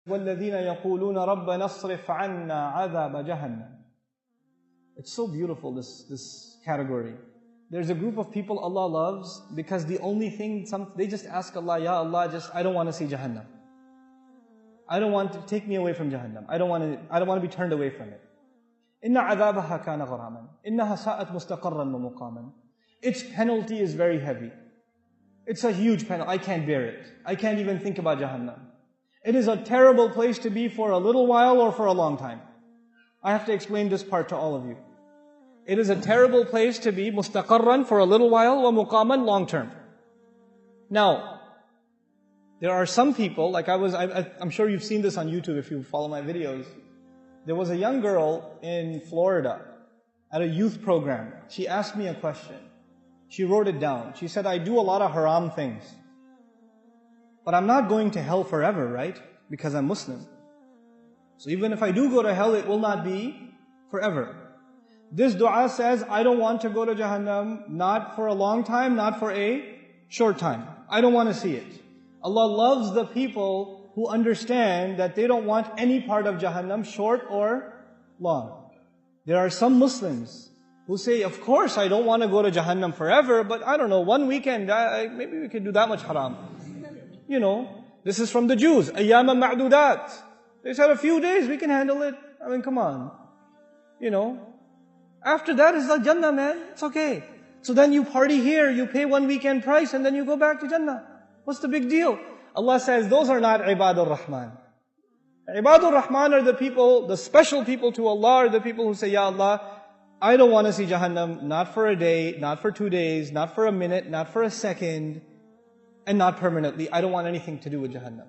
وَالَّذِينَ يَقُولُونَ رَبَّنَا اصْرِفْ عَنَّا عَذَابَ جَهَنَّمَ. It's so beautiful, this category. There's a group of people Allah loves because the only thing, they just ask Allah, Ya Allah, I don't want to see Jahannam. I don't want to, take me away from Jahannam. I don't want to be turned away from it. إِنَّ عَذَابَهَا كَانَ غَرَامًا إِنَّهَا سَاءَتْ مُسْتَقَرًّا وَمُقَامًا. Its penalty is very heavy. It's a huge penalty. I can't bear it. I can't even think about Jahannam. It is a terrible place to be for a little while or for a long time. I have to explain this part to all of you. It is a terrible place to be, mustaqarran, for a little while, wa muqaman, long term. Now, there are some people, like I'm sure you've seen this on YouTube if you follow my videos. There was a young girl in Florida at a youth program. She asked me a question. She wrote it down. She said, I do a lot of haram things. But I'm not going to hell forever, right? Because I'm Muslim. So even if I do go to hell, it will not be forever. This dua says, I don't want to go to Jahannam, not for a long time, not for a short time. I don't want to see it. Allah loves the people who understand that they don't want any part of Jahannam, short or long. There are some Muslims who say, of course I don't want to go to Jahannam forever, but I don't know, one weekend, maybe we can do that much haram. You know, this is from the Jews, ayyama ma'dudat. They said a few days, we can handle it. I mean, come on. You know, after that is the Jannah, man. It's okay. So then you party here, you pay one weekend price, and then you go back to Jannah. What's the big deal? Allah says, those are not Ibadur Rahman. Ibadur Rahman are the people, the special people to Allah are the people who say, Ya Allah, I don't want to see Jahannam, not for a day, not for 2 days, not for a minute, not for a second, and not permanently. I don't want anything to do with Jahannam.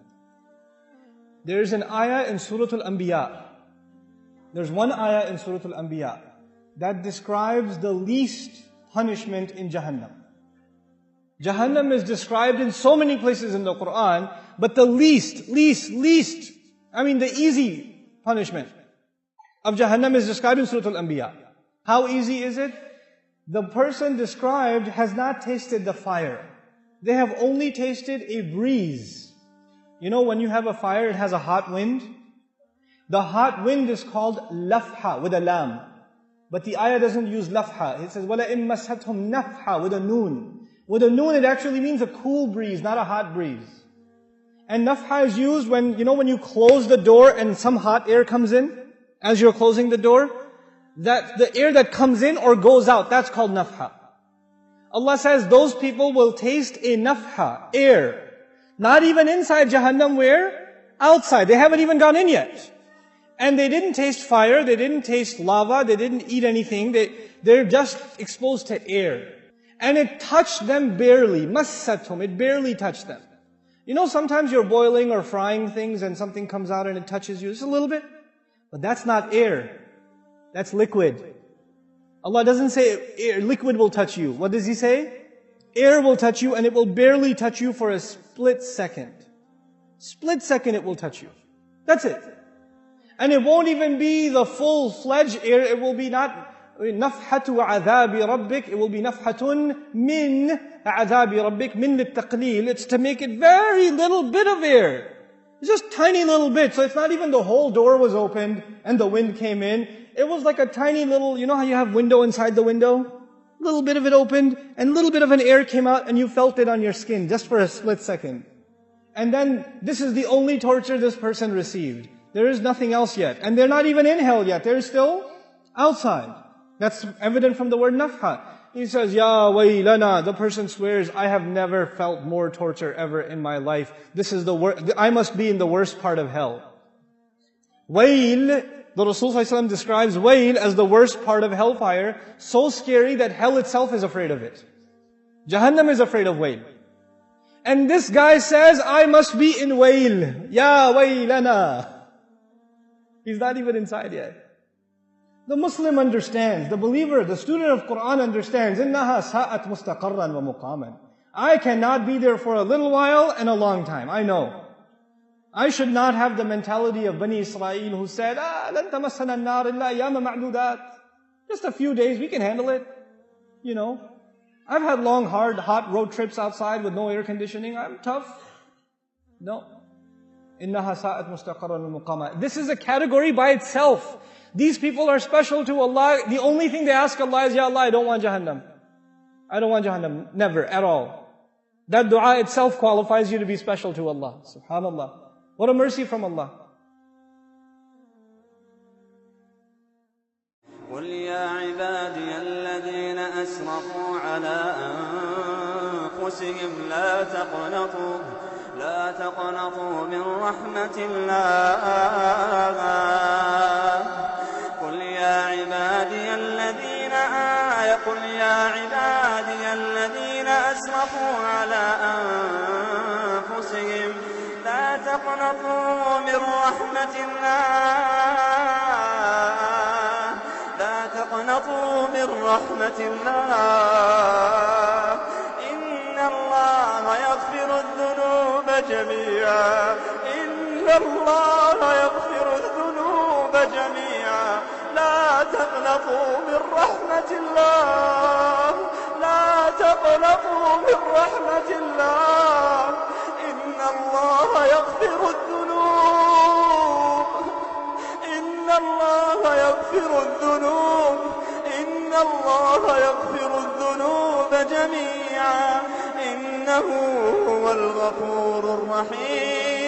There's an ayah in Surah Al-Anbiya. There's one ayah in Surah Al-Anbiya that describes the least punishment in Jahannam. Jahannam is described in so many places in the Quran, but the least, the easy punishment of Jahannam is described in Surah Al-Anbiya. How easy is it? The person described has not tasted the fire. They have only tasted a breeze. You know, when you have a fire, it has a hot wind. The hot wind is called lafha, with a lam. But the ayah doesn't use lafha. It says, وَلَئِن مَسَّتْهُمْ نَفْحَ, with a noon. With a noon, it actually means a cool breeze, not a hot breeze. And nafha is used when, when you close the door and some hot air comes in, as you're closing the door, that the air that comes in or goes out, that's called nafha. Allah says those people will taste a nafha, air. Not even inside Jahannam, where? Outside. They haven't even gone in yet. And they didn't taste fire, they didn't taste lava, they didn't eat anything, they're just exposed to air. And it touched them barely, massathum, it barely touched them. You know, sometimes you're boiling or frying things and something comes out and it touches you just a little bit. But that's not air, that's liquid. Allah doesn't say air, liquid will touch you. What does He say? Air will touch you and it will barely touch you for a split second. Split second it will touch you. That's it. And it won't even be the full-fledged air. It will be not nafhatu adhabi rabbik. It will be nafhatun min adhabi rabbik, min littaqleel. It's to make it very little bit of air. It's just tiny little bit. So it's not even the whole door was opened and the wind came in. It was like a tiny little, you know how you have window inside the window? A little bit of it opened and a little bit of an air came out and you felt it on your skin just for a split second. And then this is the only torture this person received. There is nothing else yet. And they're not even in hell yet. They're still outside. That's evident from the word nafha. He says, Ya waylana. The person swears, I have never felt more torture ever in my life. This is the worst. I must be in the worst part of hell. Wayl, the Rasul ﷺ describes wayl as the worst part of hellfire. So scary that hell itself is afraid of it. Jahannam is afraid of wayl. And this guy says, I must be in wayl. Ya waylana. He's not even inside yet. The Muslim understands, the believer, the student of Quran understands, إِنَّهَا سَاءَتْ مُسْتَقَرًّا وَمُقَامًا. I cannot be there for a little while and a long time. I know. I should not have the mentality of Bani Israel who said, لَن تَمَسَّنَا النَّارِ إِلَّا أَيَّامًا مَعْدُودَاتٍ. Just a few days, we can handle it. You know. I've had long, hard, hot road trips outside with no air conditioning. I'm tough. No. إِنَّهَا سَاءَتْ مُسْتَقَرًّا وَمُقَامًا. This is a category by itself. These people are special to Allah. The only thing they ask Allah is, Ya Allah, I don't want Jahannam. I don't want Jahannam. Never, at all. That dua itself qualifies you to be special to Allah. Subhanallah. What a mercy from Allah. قل يا عبادي الذين أسرفوا على أنفسهم لا تقنطوا من رحمة الله. قل يا عبادي الذين أسرفوا على أنفسهم لا تقنطوا من رحمة الله. لا تقنطوا من رحمة الله. إن الله يغفر الذنوب جميعا. إن الله يغفر الذنوب جميعا. لا تقنطوا من رحمة الله. لا تقنطوا من رحمة الله. إن الله يغفر الذنوب. إن الله يغفر الذنوب. إن الله يغفر الذنوب جميعا. إنه هو الغفور الرحيم.